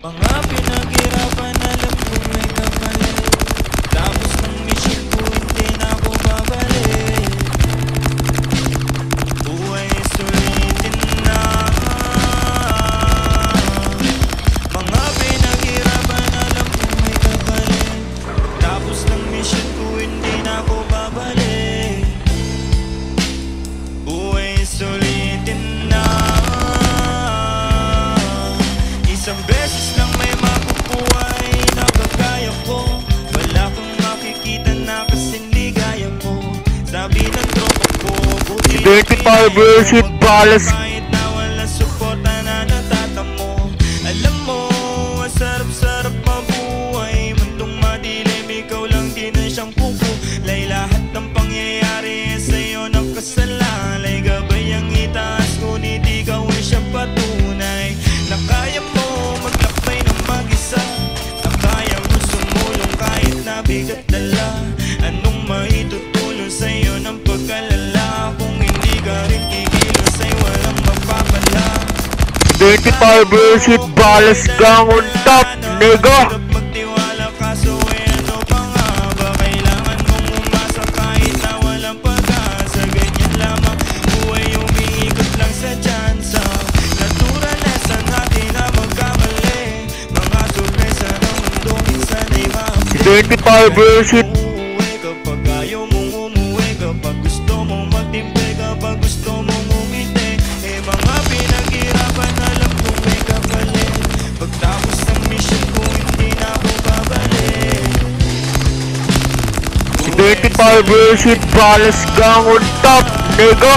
Mga pinaghirapan, alam kong may kapalit. Tapos ng mission ko, hindi na ako babalik. Buhay sulitin na. Mga pinaghirapan, alam kong may kapalit. Tapos ng mission ko, hindi na ako babalik. Buhay sulitin na. Isang beses lang may mapupuhay na kagaya ko. Wala kang makikita na kasi hindi gaya mo. Sabi ng tropa ko, buti versus Balas. kahit na wala suporta na natatamo. Alam mo, ang sarap-sarap mabuhay. Mundong madilim, ikaw lang din ang siyang kukulay. Lahat ng pangyayari sa'yo ng kasalalay. Gabay ang itaas, ngunit ikaw ay siyang patunay na kaya mo maglakbay ng mag-isa, na kaya mo sumulong kahit nabigat dala. Anong maitutulong sa'yo ng pag-alala? Kung hindi ka rin kikilos ay walang mapapala. 35 versus Balas gang on top, nigga. Hirap magtiwala kaso ano pa nga ba? Kailangan mong umasa kahit na walang pag-asa. Ganyan lamang buhay, umiikot lang sa tsansa. Natural lesson natin na magkamali. Mga sorpresa ng mundo minsan ay maapit. 35 versus Umuwi kapag ayaw mong umuwi, kapag gusto mong magtimpe, kapag gusto mong umiti. Mga pinaghirapan, alam kong may kapalit. Pagtapos ng mission ko, hindi na ako babalik. 35 versus Balas gang on top, nigga.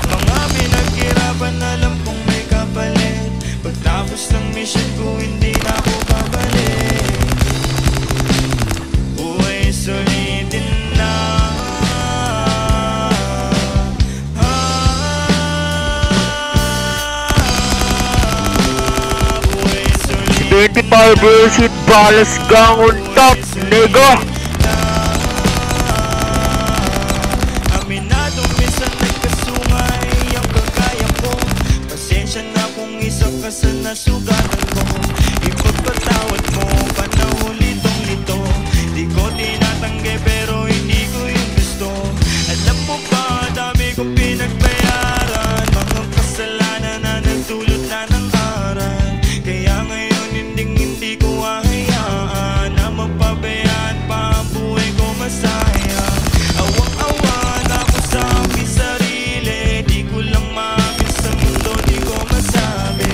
Mga pinaghirapan, alam kong may kapalit. Pagtapos ng mission ko, hindi na ako babalik. Buhay sulitin na. Buhay sulitin 35 versus Balas gang on top, nigga. Aminadong minsan nagkasungay ang kagaya ko. Pasensya na kung isa ka sa nasugatan ko. Ipagpatawad mo, panahon litong-lito. Di ko tinatanggi pero hindi ko yung gusto. Alam mo ba, dami kong pinagbayaran. Mga kasalanan na nagdulot na ng aral. Kaya ngayon hindi ko hahayaan na mapabayaan pa ang buhay ko masaya. Awang-awa na ako sa aking sarili. Di ko lang maamin sa mundo, di ko masabi.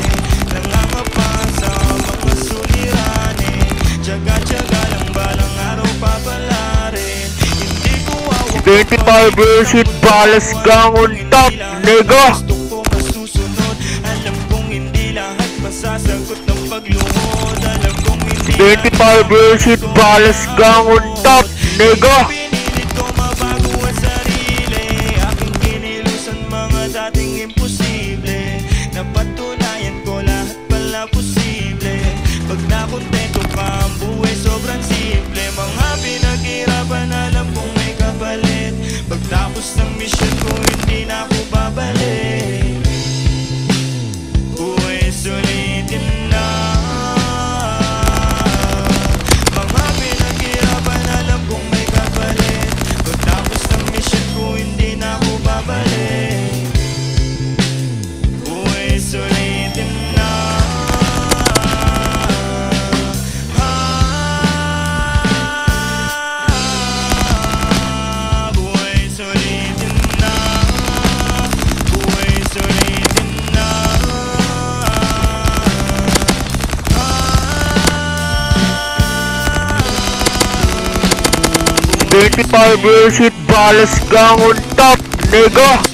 Nangangapa sa mga suliranin. Tsaga-tsaga lang balang araw papalarin. Hindi ko awang 35 versus Balas gang on top, nigga. gusto ko masusunod. Alam kong hindi lahat masasagot ng paglungod. Alam kong hindi 35 versus Balas gang on top, nigga. pinilit ko mabago ang sarili. Aking kinilusan mga dating imposible. Napatunayan ko lahat pala posible. Pag nakontento ka, ang buhay sobrang simple. Mga pinaghirapan, alam kong may kapalit. Pagtapos ng mission ko, hindi na ako babalik. Buhay sulitin na. Mga pinaghirapan, alam kong may kapalit. Pagtapos ng mission ko, hindi na ako babalik. Buhay sulitin na. Buhay sulitin na. Buhay sulitin na. 35 versus Balas gang on top, nigga.